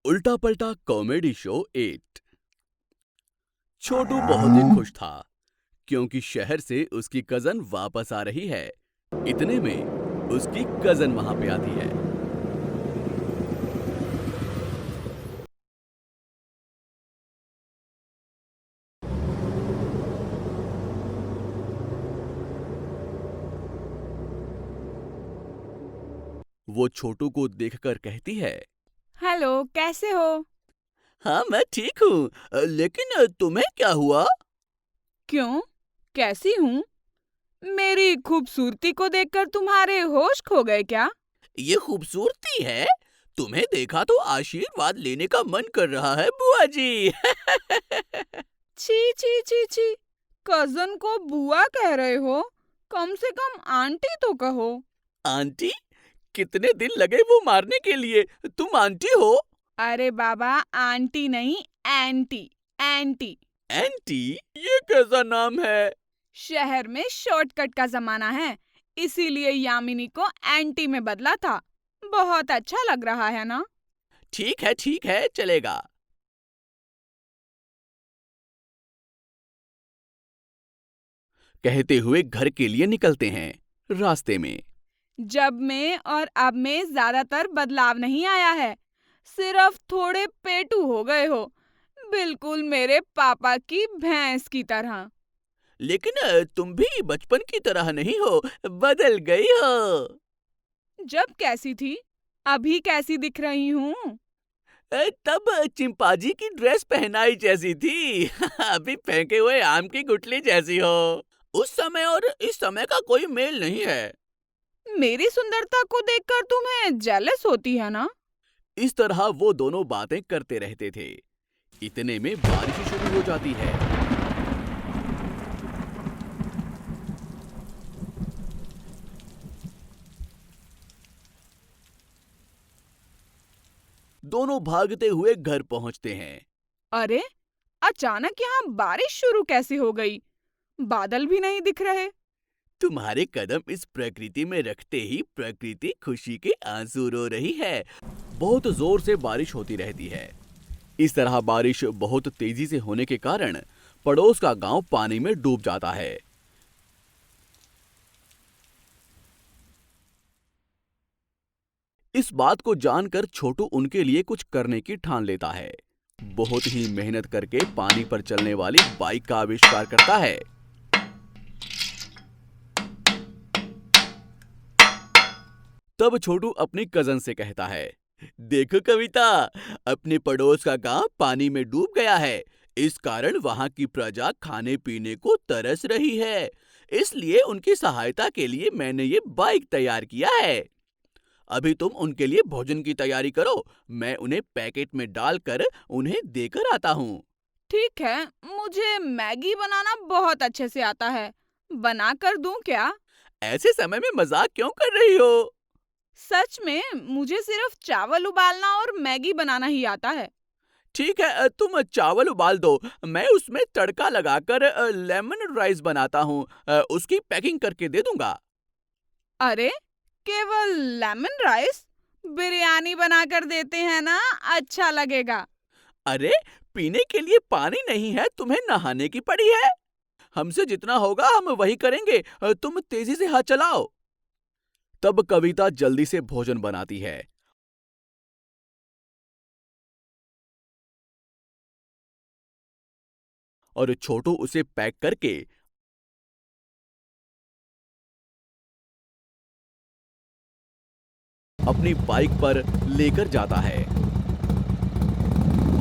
उल्टा पलटा comedy show 8। छोटू बहुत ही खुश था क्योंकि शहर से उसकी कजन वापस आ रही है। इतने में उसकी कजन वहां पे आती है। वो छोटू को देखकर कहती है, हेलो, कैसे हो? हाँ मैं ठीक हूँ, लेकिन तुम्हें क्या हुआ? क्यों? कैसी हूँ? मेरी खूबसूरती को देखकर तुम्हारे होश खो गए क्या? ये खूबसूरती है। तुम्हें देखा तो आशीर्वाद लेने का मन कर रहा है बुआ जी। छी छी छी छी। कजन को बुआ कह रहे हो? कम से कम आंटी तो कहो। आंटी? कितने दिन लगे वो मारने के लिए, तुम आंटी हो? अरे बाबा, आंटी नहीं, एंटी। एंटी। एंटी? ये कैसा नाम है? शहर में शॉर्टकट का जमाना है, इसीलिए यामिनी को एंटी में बदला था। बहुत अच्छा लग रहा है ना? ठीक है चलेगा। कहते हुए घर के लिए निकलते हैं। रास्ते में जब में और अब में ज्यादातर बदलाव नहीं आया है, सिर्फ थोड़े पेटू हो गए हो, बिल्कुल मेरे पापा की भैंस की तरह। लेकिन तुम भी बचपन की तरह नहीं हो, बदल गई हो। जब कैसी थी, अभी कैसी दिख रही हूँ? तब चिंपांजी की ड्रेस पहनाई जैसी थी। अभी फेंके हुए आम की गुठली जैसी हो। उस समय और इस समय का कोई मेल नहीं है। मेरी सुंदरता को देखकर तुम्हें जेलस होती है ना? इस तरह वो दोनों बातें करते रहते थे। इतने में बारिश शुरू हो जाती है। दोनों भागते हुए घर पहुंचते हैं। अरे, अचानक यहाँ बारिश शुरू कैसे हो गई? बादल भी नहीं दिख रहे। तुम्हारे कदम इस प्रकृति में रखते ही प्रकृति खुशी के आंसू रो रही है। बहुत जोर से बारिश होती रहती है। इस तरह बारिश बहुत तेजी से होने के कारण पड़ोस का गांव पानी में डूब जाता है। इस बात को जानकर छोटू उनके लिए कुछ करने की ठान लेता है। बहुत ही मेहनत करके पानी पर चलने वाली बाइक का आविष्कार करता है। तब छोटू अपनी कजन से कहता है, देखो कविता, अपने पड़ोस का गांव पानी में डूब गया है। इस कारण वहां की प्रजा खाने पीने को तरस रही है। इसलिए उनकी सहायता के लिए मैंने ये बाइक तैयार किया है। अभी तुम उनके लिए भोजन की तैयारी करो। मैं उन्हें पैकेट में डालकर उन्हें देकर आता हूँ। ठीक है, मुझे मैगी बनाना बहुत अच्छे से आता है। बना कर दूं क्या? ऐसे समय में मजाक क्यों कर रही हो? सच में मुझे सिर्फ चावल उबालना और मैगी बनाना ही आता है। ठीक है, तुम चावल उबाल दो। मैं उसमें तड़का लगाकर लेमन राइस बनाता हूँ। उसकी पैकिंग करके दे दूंगा। अरे, केवल लेमन राइस? बिरयानी बनाकर देते हैं ना, अच्छा लगेगा। अरे, पीने के लिए पानी नहीं है, तुम्हें नहाने की पड़ी है। हमसे जितना होगा हम वही करेंगे। तुम तेजी से हाथ चलाओ। तब कविता जल्दी से भोजन बनाती है और छोटू उसे पैक करके अपनी बाइक पर लेकर जाता है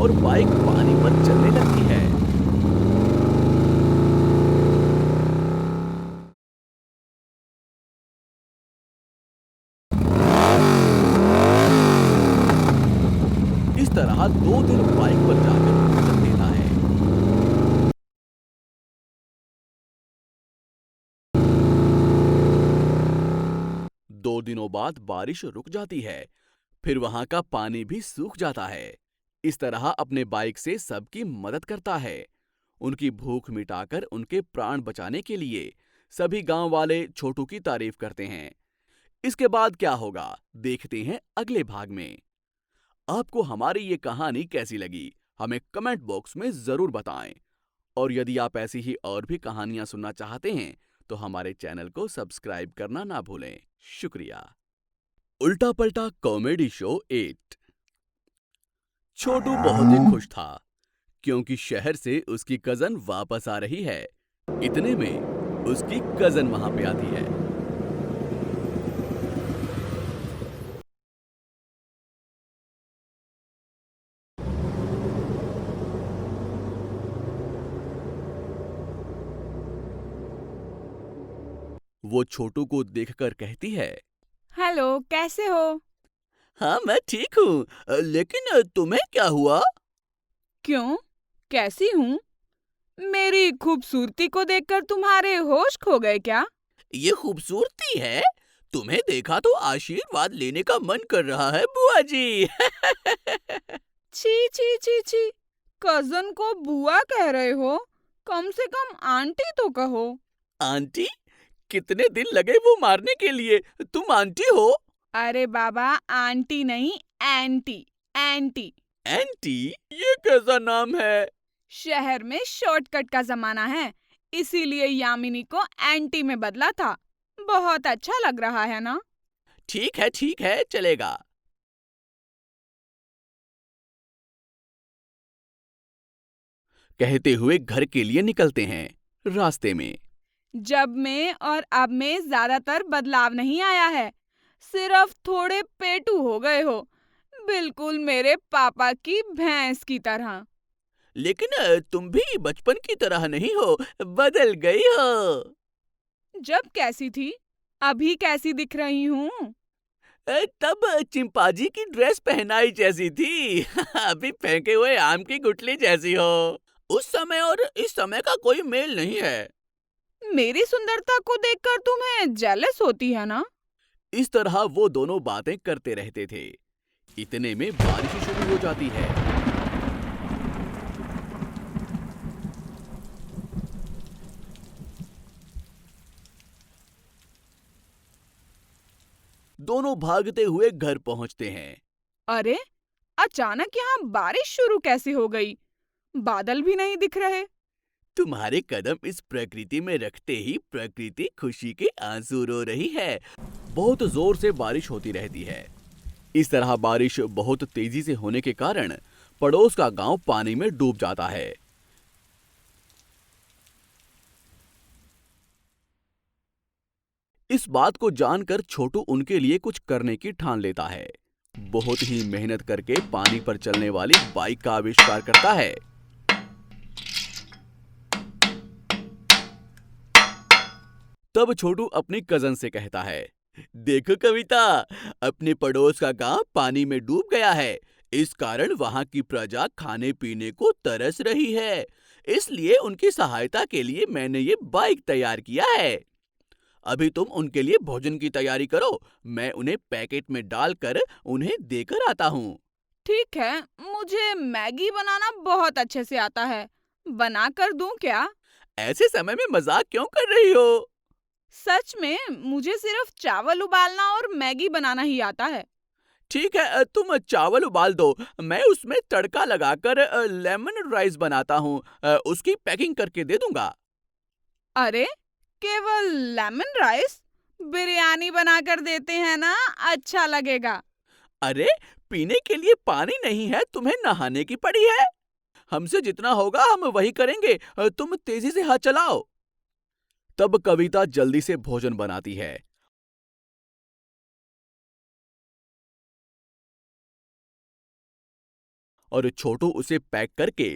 और बाइक पानी पर चलने लगती है। इस तरह 2 दिन बाइक पर जाकर भोजन देता है। 2 दिनों बाद बारिश रुक जाती है। फिर वहां का पानी भी सूख जाता है। इस तरह अपने बाइक से सबकी मदद करता है। उनकी भूख मिटाकर उनके प्राण बचाने के लिए सभी गांव वाले छोटू की तारीफ करते हैं। इसके बाद क्या होगा, देखते हैं अगले भाग में। आपको हमारी ये कहानी कैसी लगी, हमें कमेंट बॉक्स में ज़रूर बताएं। और यदि आप ऐसी ही और भी कहानियां सुनना चाहते हैं, तो हमारे चैनल को सब्सक्राइब करना ना भूलें। शुक्रिया। उल्टा पल्टा कॉमेडी शो 8। छोटू बहुत ही खुश था क्योंकि शहर से उसकी कजन वापस आ रही है। इतने में उसकी कजन वहां पे आती है। वो छोटू को देखकर कहती है, हेलो, कैसे हो? हाँ मैं ठीक हूँ, लेकिन तुम्हें क्या हुआ? क्यों? कैसी हूँ? मेरी खूबसूरती को देखकर तुम्हारे होश खो गए क्या? ये खूबसूरती है? तुम्हें देखा तो आशीर्वाद लेने का मन कर रहा है बुआ जी। छी छी छी छी, कजन को बुआ कह रहे हो? कम से कम आंटी तो कहो। आंटी? कितने दिन लगे वो मारने के लिए? तुम आंटी हो? अरे बाबा, आंटी नहीं, एंटी। एंटी। एंटी? ये कैसा नाम है? शहर में शॉर्टकट का जमाना है, इसीलिए यामिनी को एंटी में बदला था। बहुत अच्छा लग रहा है ना? ठीक है, चलेगा। कहते हुए घर के लिए निकलते हैं। रास्ते में जब में और अब में ज्यादातर बदलाव नहीं आया है, सिर्फ थोड़े पेटू हो गए हो, बिल्कुल मेरे पापा की भैंस की तरह। लेकिन तुम भी बचपन की तरह नहीं हो, बदल गई हो। जब कैसी थी, अभी कैसी दिख रही हूँ? तब चिंपांजी की ड्रेस पहनाई जैसी थी। अभी फेंके हुए आम की गुठली जैसी हो। उस समय और इस समय का कोई मेल नहीं है। मेरी सुंदरता को देखकर तुम्हें जेलस होती है ना? इस तरह वो दोनों बातें करते रहते थे। इतने में बारिश शुरू हो जाती है। दोनों भागते हुए घर पहुंचते हैं। अरे, अचानक यहाँ बारिश शुरू कैसे हो गई? बादल भी नहीं दिख रहे। तुम्हारे कदम इस प्रकृति में रखते ही प्रकृति खुशी के आंसू रो रही है। बहुत जोर से बारिश होती रहती है। इस तरह बारिश बहुत तेजी से होने के कारण पड़ोस का गांव पानी में डूब जाता है। इस बात को जानकर छोटू उनके लिए कुछ करने की ठान लेता है। बहुत ही मेहनत करके पानी पर चलने वाली बाइक का आविष्कार करता है। तब छोटू अपनी कजन से कहता है, देखो कविता, अपने पड़ोस का गांव पानी में डूब गया है। इस कारण वहां की प्रजा खाने पीने को तरस रही है। इसलिए उनकी सहायता के लिए मैंने ये बाइक तैयार किया है। अभी तुम उनके लिए भोजन की तैयारी करो, मैं उन्हें पैकेट में डालकर उन्हें देकर आता हूँ। ठीक है, मुझे मैगी बनाना बहुत अच्छे से आता है। बना कर दूं क्या? ऐसे समय में मजाक क्यों कर रही हो? सच में, मुझे सिर्फ चावल उबालना और मैगी बनाना ही आता है। ठीक है, तुम चावल उबाल दो, मैं उसमें तड़का लगाकर लेमन राइस बनाता हूँ, उसकी पैकिंग करके दे दूंगा। अरे, केवल लेमन राइस? बिरयानी बनाकर देते हैं ना, अच्छा लगेगा। अरे, पीने के लिए पानी नहीं है, तुम्हें नहाने की पड़ी है। हमसे जितना होगा हम वही करेंगे, तुम तेजी से हाथ चलाओ। तब कविता जल्दी से भोजन बनाती है और छोटू उसे पैक करके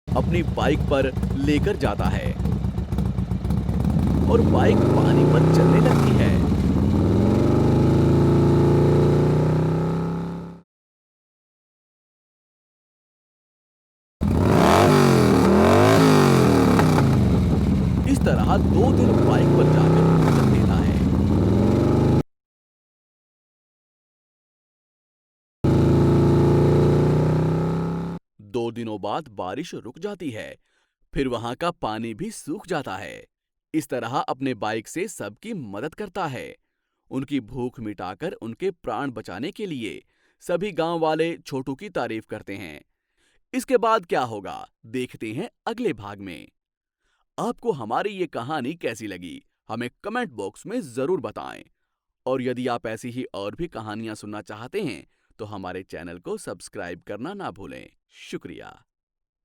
अपनी बाइक पर लेकर जाता है और बाइक पानी पर चलने लगती है। इस तरह 2 दिन बाइक पर जाकर भोजन देता है। 2 दिनों बाद बारिश रुक जाती है। फिर वहां का पानी भी सूख जाता है। इस तरह अपने बाइक से सबकी मदद करता है। उनकी भूख मिटाकर उनके प्राण बचाने के लिए सभी गांव वाले छोटू की तारीफ करते हैं। इसके बाद क्या होगा, देखते हैं अगले भाग में। आपको हमारी ये कहानी कैसी लगी, हमें कमेंट बॉक्स में जरूर बताएं। और यदि आप ऐसी ही और भी कहानियां सुनना चाहते हैं तो हमारे चैनल को सब्सक्राइब करना ना भूलें। शुक्रिया।